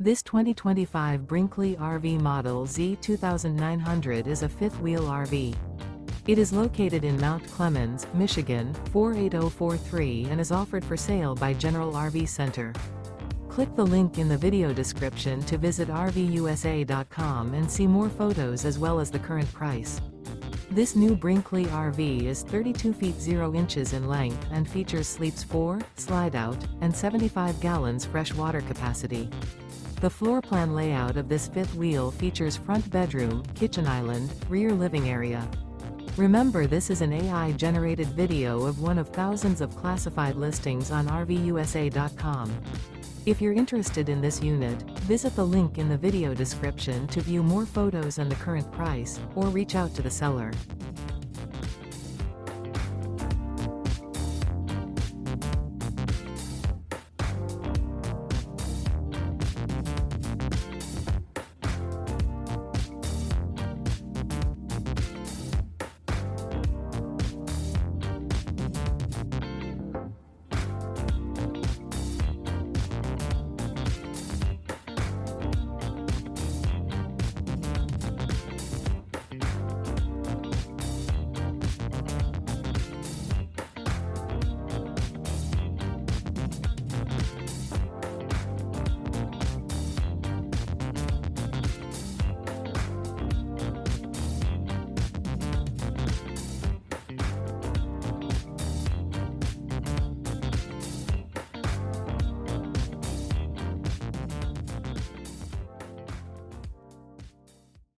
This 2025 Brinkley RV Model Z 2900 is a fifth-wheel RV. It is located in Mount Clemens, Michigan, 48043 and is offered for sale by General RV Center. Click the link in the video description to visit RVUSA.com and see more photos as well as the current price. This new Brinkley RV is 32 feet 0 inches in length and features sleeps 4, slide-out, and 75 gallons fresh water capacity. The floor plan layout of this fifth wheel features front bedroom, kitchen island, rear living area. Remember, this is an AI-generated video of one of thousands of classified listings on RVUSA.com. If you're interested in this unit, visit the link in the video description to view more photos and the current price, or reach out to the seller.